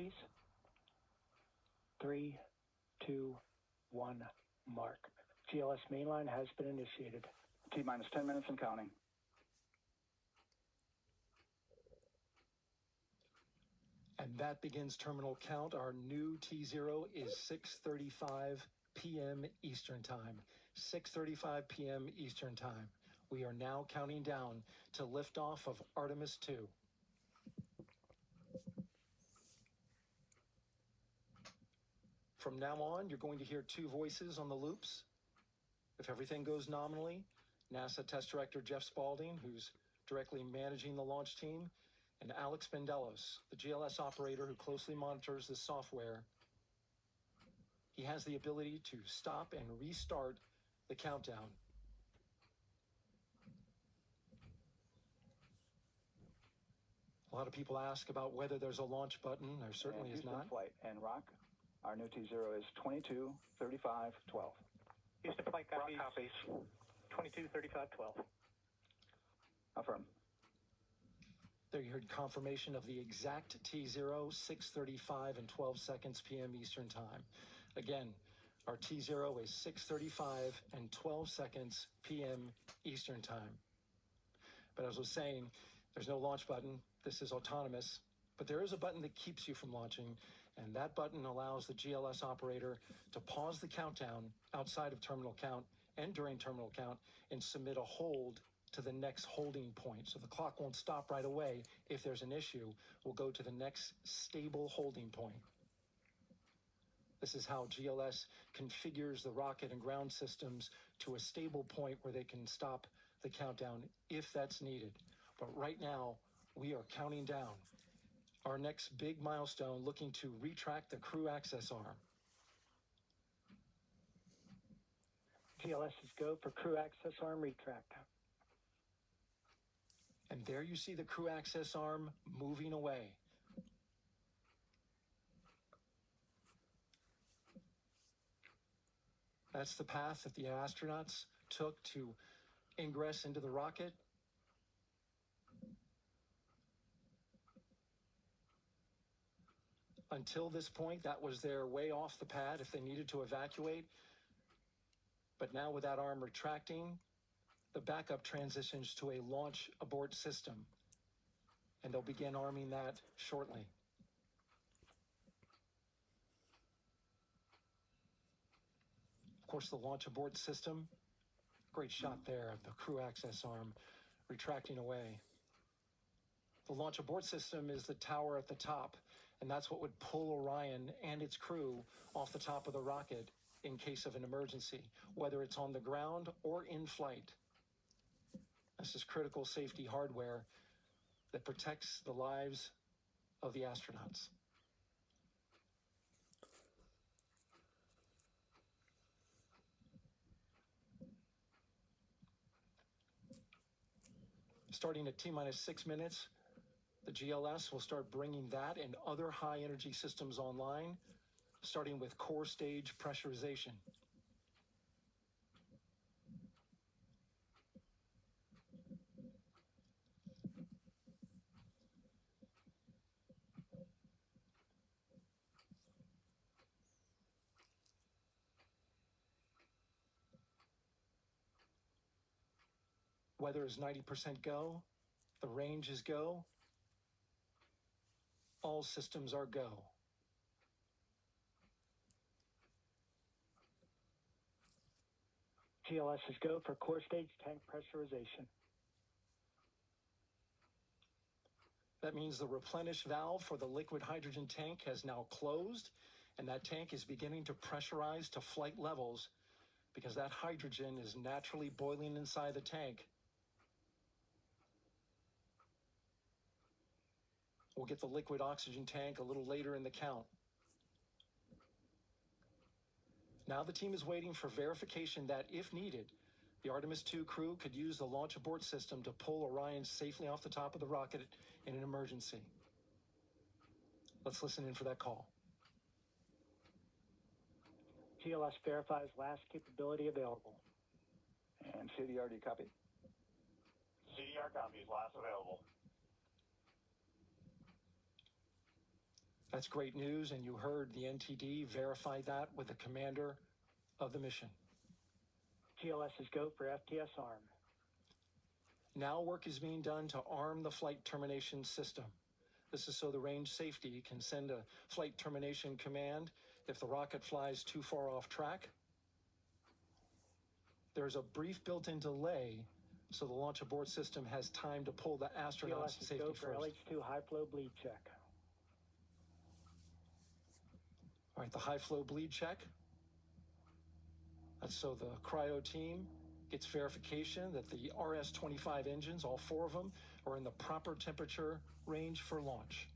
copies. 3, 2, 1, mark. GLS mainline has been initiated. T-minus 10 minutes and counting. And that begins terminal count. Our new T0 is 6:35 p.m. Eastern Time. 6:35 p.m. Eastern Time. We are now counting down to liftoff of Artemis II. From now on, you're going to hear two voices on the loops. If everything goes nominally, NASA Test Director Jeff Spaulding, who's directly managing the launch team, and Alex Bendelos, the GLS operator who closely monitors the software. He has the ability to stop and restart the countdown. A lot of people ask about whether there's a launch button. There certainly is not. Flight and rock. Our new T0 is 22, 35, 12. Houston flight copies. 22, 35, 12. Affirm. There you heard confirmation of the exact T0, 6:35 and 12 seconds p.m. Eastern Time. Again, our T0 is 6:35 and 12 seconds p.m. Eastern Time. But as I was saying, there's no launch button. This is autonomous. But there is a button that keeps you from launching, and that button allows the GLS operator to pause the countdown outside of terminal count and during terminal count and submit a hold to the next holding point. So the clock won't stop right away. If there's an issue, we'll go to the next stable holding point. This is how GLS configures the rocket and ground systems to a stable point where they can stop the countdown if that's needed. But right now, we are counting down. Our next big milestone, looking to retract the crew access arm. GLS is go for crew access arm retract. And there you see the crew access arm moving away. That's the path that the astronauts took to ingress into the rocket. Until this point, that was their way off the pad if they needed to evacuate. But now with that arm retracting, the backup transitions to a launch abort system. And they'll begin arming that shortly. Of course, the launch abort system, great shot there of the crew access arm retracting away. The launch abort system is the tower at the top, and that's what would pull Orion and its crew off the top of the rocket in case of an emergency, whether it's on the ground or in flight. This is critical safety hardware that protects the lives of the astronauts. Starting at T-minus 6 minutes, the GLS will start bringing that and other high-energy systems online, starting with core stage pressurization. Weather is 90% go. The range is go. All systems are go. GLS is go for core stage tank pressurization. That means the replenish valve for the liquid hydrogen tank has now closed, and that tank is beginning to pressurize to flight levels because that hydrogen is naturally boiling inside the tank. We'll get the liquid oxygen tank a little later in the count. Now the team is waiting for verification that, if needed, the Artemis II crew could use the launch abort system to pull Orion safely off the top of the rocket in an emergency. Let's listen in for that call. GLS verifies last capability available. And CDR, do you copy? CDR copies, last available. That's great news, and you heard the NTD verify that with the commander of the mission. GLS is go for FTS arm. Now work is being done to arm the flight termination system. This is so the range safety can send a flight termination command if the rocket flies too far off track. There's a brief built-in delay, so the launch abort system has time to pull the astronauts to GLS is safety go for first. LH2 high flow bleed check. All right, the high flow bleed check. That's so the cryo team gets verification that the RS-25 engines, all 4 of them, are in the proper temperature range for launch.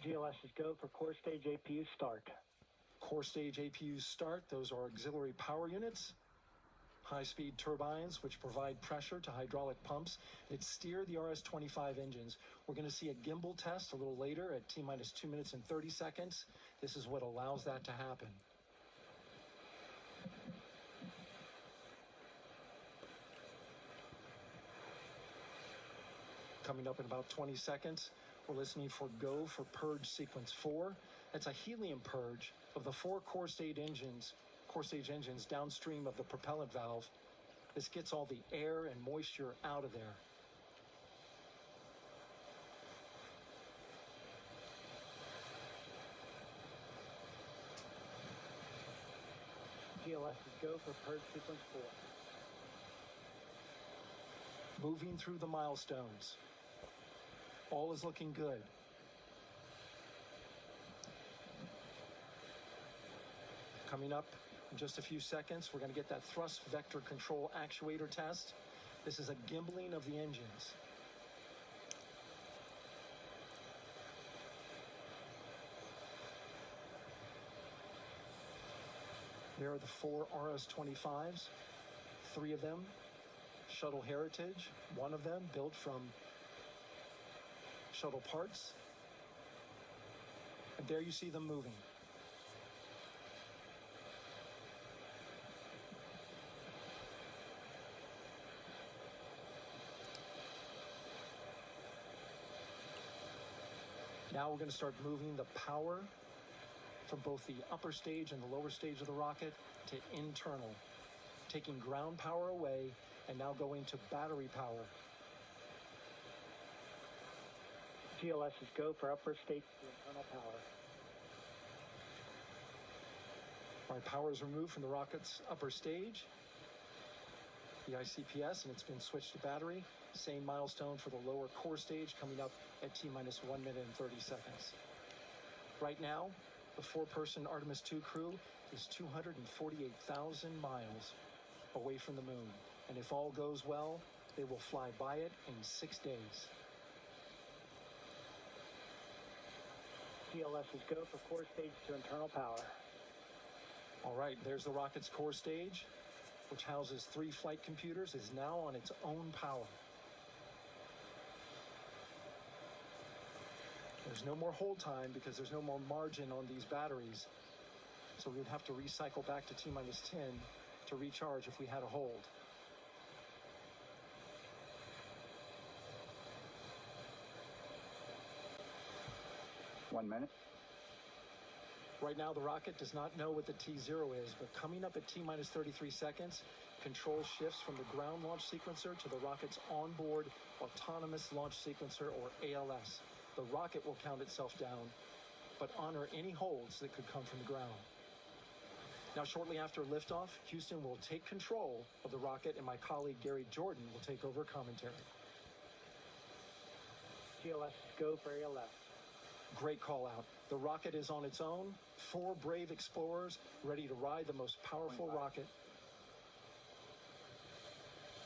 GLS is go for core stage APU start. Core stage APUs start. Those are auxiliary power units, high-speed turbines, which provide pressure to hydraulic pumps that steer the RS-25 engines. We're going to see a gimbal test a little later at T-minus 2 minutes and 30 seconds. This is what allows that to happen. Coming up in about 20 seconds, we're listening for go for purge sequence 4. That's a helium purge of the 4 core stage engines downstream of the propellant valve. This gets all the air and moisture out of there. GLS is go for purge sequence 4. Moving through the milestones. All is looking good. Coming up in just a few seconds, we're going to get that thrust vector control actuator test. This is a gimbling of the engines. There are the 4 RS-25s, 3 of them shuttle heritage, 1 of them built from shuttle parts. And there you see them moving. Now we're going to start moving the power from both the upper stage and the lower stage of the rocket to internal, taking ground power away and now going to battery power. GLS is go for upper stage to internal power. All right, power is removed from the rocket's upper stage, the ICPS, and it's been switched to battery. Same milestone for the lower core stage coming up at T-minus 1 minute and 30 seconds. Right now, the 4-person Artemis II crew is 248,000 miles away from the moon. And if all goes well, they will fly by it in 6 days. GLS is go for core stage to internal power. All right, there's the rocket's core stage, which houses 3 flight computers, is now on its own power. There's no more hold time because there's no more margin on these batteries. So we would have to recycle back to T-minus 10 to recharge if we had a hold. One minute. Right now, the rocket does not know what the T0 is, but coming up at T-minus 33 seconds, control shifts from the ground launch sequencer to the rocket's onboard autonomous launch sequencer, or ALS. The rocket will count itself down, but honor any holds that could come from the ground. Now, shortly after liftoff, Houston will take control of the rocket, and my colleague Gary Jordan will take over commentary. GLS is go for ALS. Great call out. The rocket is on its own. 4 brave explorers ready to ride the most powerful rocket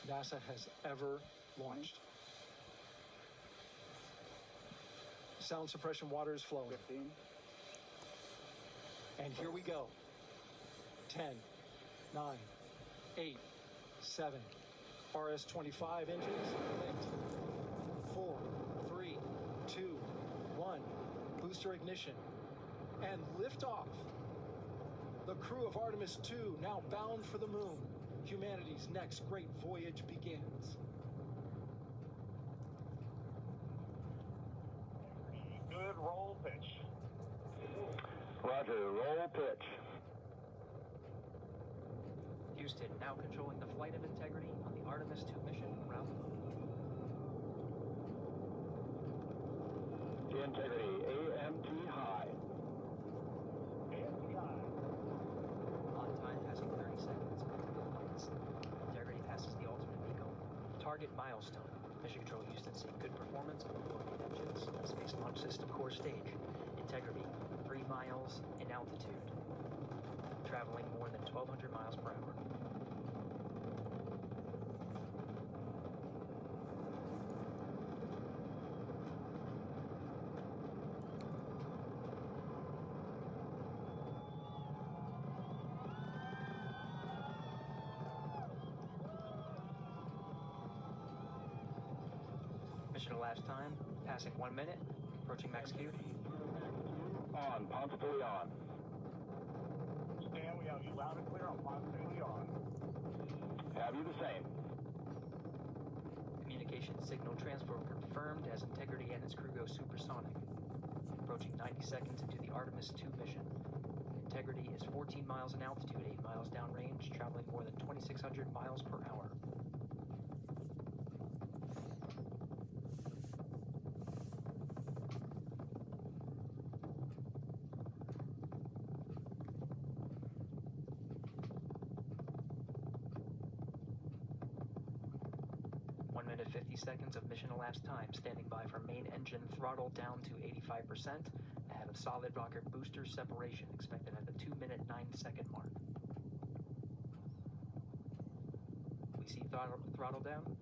NASA has ever launched. Sound suppression water is flowing. 15. And here we go. 10, 9, 8, 7, RS-25 engines lit. 4, 3, 2, 1. Booster ignition. And liftoff. The crew of Artemis II now bound for the moon. Humanity's next great voyage begins. Good roll pitch. Roger, roll pitch. Houston now controlling the flight of integrity on the Artemis II mission around the moon. Integrity, AMT high. AMT high. On time passing 30 seconds into the flights. Integrity passes the ultimate MECO. Target milestone. Mission Control Houston seeing good performance on the main engines. Space Launch System core stage. Integrity, 3 miles in altitude. Traveling more than 1,200 miles per hour. Mission elapsed time, passing 1 minute, approaching max Q. On, Ponce on. Stan, we have you loud and clear on Ponce on. Have you the same? Communication signal transfer confirmed as Integrity and its crew go supersonic. Approaching 90 seconds into the Artemis II mission. Integrity is 14 miles in altitude, 8 miles downrange, traveling more than 2,600 miles per hour. Minute 50 seconds of mission elapsed time, standing by for main engine throttle down to 85%, ahead of solid rocket booster separation, expected at the 2-minute 9-second mark. We see throttle down.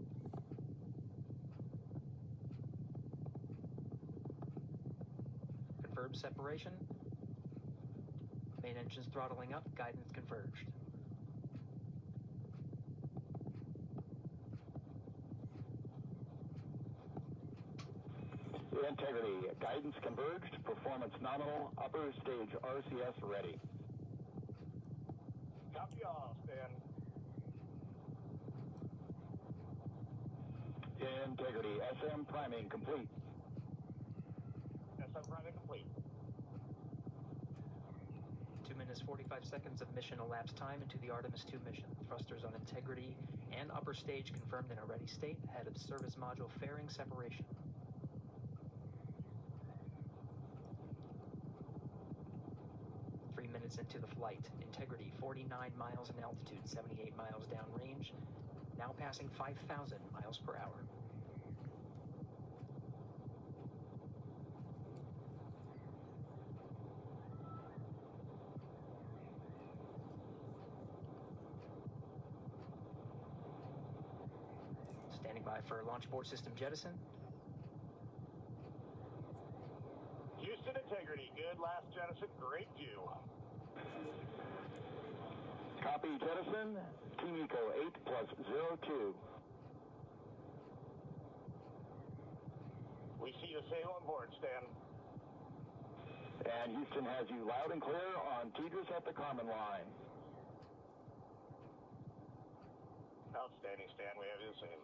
Confirmed separation. Main engine's throttling up, guidance converged. Integrity, guidance converged, performance nominal, upper stage RCS ready. Copy all, Stan. Integrity, SM priming complete. SM priming complete. 2 minutes 45 seconds of mission elapsed time into the Artemis II mission. Thrusters on Integrity and upper stage confirmed in a ready state, ahead of service module fairing separation. 3 minutes into the flight. Integrity, 49 miles in altitude, 78 miles downrange, now passing 5,000 miles per hour. Standing by for launch board system jettison. Houston Integrity, good last jettison, great view. Copy jettison, Team Eco 8+02. We see the sail on board, Stan. And Houston has you loud and clear on Tigris at the Carmen line. Outstanding, Stan, we have you the same.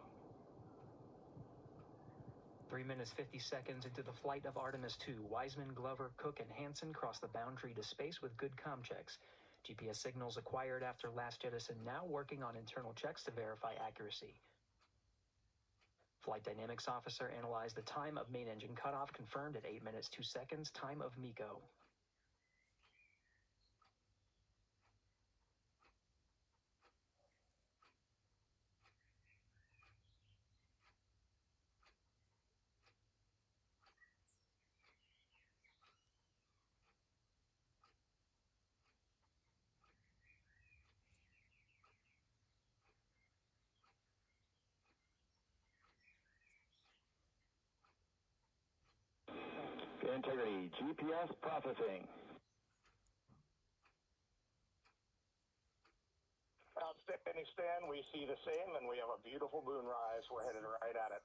3 minutes 50 seconds into the flight of Artemis II, Wiseman, Glover, Koch, and Hansen cross the boundary to space with good comm checks. GPS signals acquired after last jettison now working on internal checks to verify accuracy. Flight Dynamics Officer analyzed the time of main engine cutoff, confirmed at 8 minutes 2 seconds, time of MECO. Integrity, GPS processing. standing stand, we see the same, and we have a beautiful moonrise. We're headed right at it.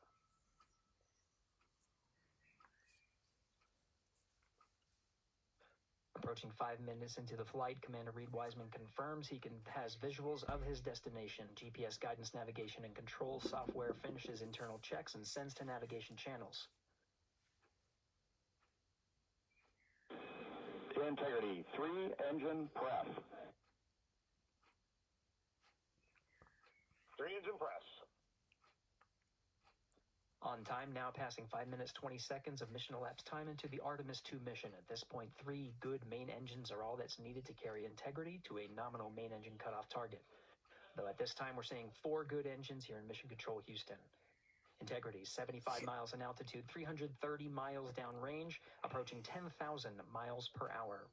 Approaching 5 minutes into the flight, Commander Reid Wiseman confirms he has visuals of his destination. GPS guidance, navigation, and control software finishes internal checks and sends to navigation channels. Integrity, 3 engine press. 3 engine press. On time, now passing 5 minutes 20 seconds of mission elapsed time into the Artemis II mission. At this point, 3 good main engines are all that's needed to carry Integrity to a nominal main engine cutoff target. Though at this time, we're seeing 4 good engines here in Mission Control Houston. Integrity, 75 miles in altitude, 330 miles downrange, approaching 10,000 miles per hour.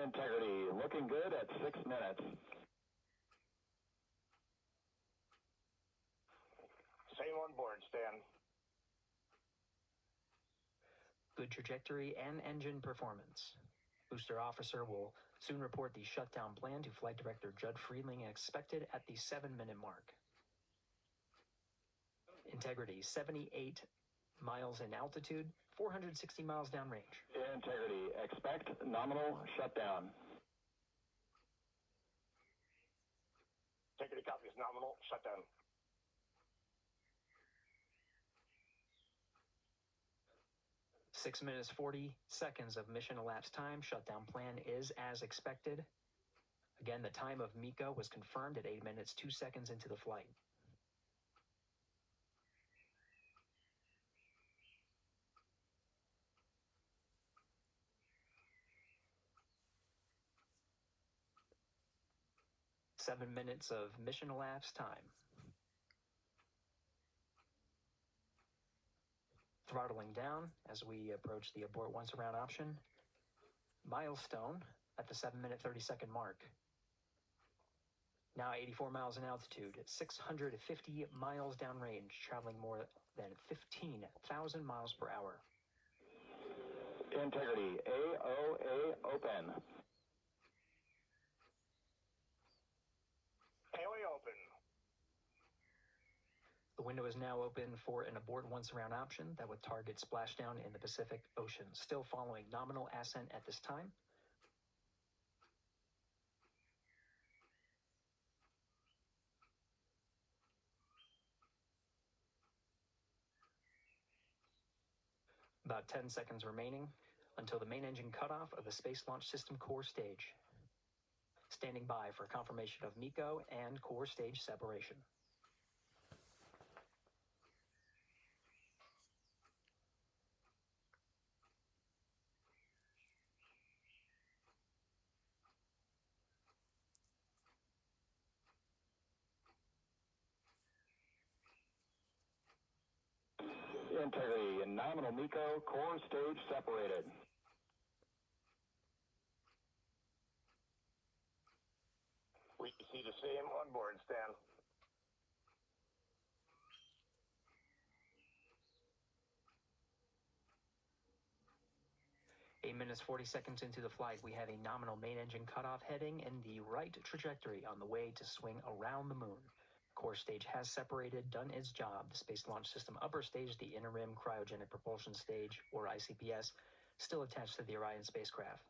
Integrity, looking good at 6 minutes. Same on board, Stan. Good trajectory and engine performance. Booster officer will soon report the shutdown plan to Flight Director Judd Friedling, expected at the 7-minute mark. Integrity, 78 miles in altitude, 460 miles downrange. Integrity, expect nominal shutdown. Integrity copies nominal shutdown. Six minutes 40 seconds of mission elapsed time. Shutdown plan is as expected. Again, the time of MECO was confirmed at 8 minutes 2 seconds into the flight. Seven minutes of mission elapsed time. Throttling down as we approach the abort once around option. Milestone at the 7-minute 30-second mark. Now 84 miles in altitude, 650 miles downrange, traveling more than 15,000 miles per hour. Integrity, AOA open. AOA open. The window is now open for an abort once around option that would target splashdown in the Pacific Ocean. Still following nominal ascent at this time. About 10 seconds remaining until the main engine cutoff of the Space Launch System core stage. Standing by for confirmation of MECO and core stage separation. Integrity, nominal MECO, core stage separated. We see the same on board, Stan. Eight minutes 40 seconds into the flight, we have a nominal main engine cutoff heading in the right trajectory on the way to swing around the moon. Core stage has separated, done its job. The Space Launch System upper stage, the Inner Rim Cryogenic Propulsion Stage, or ICPS, still attached to the Orion spacecraft.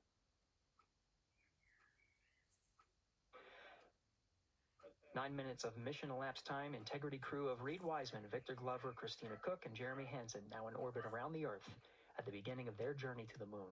Nine minutes of mission elapsed time. Integrity crew of Reid Wiseman, Victor Glover, Christina Koch, and Jeremy Hansen now in orbit around the Earth at the beginning of their journey to the moon.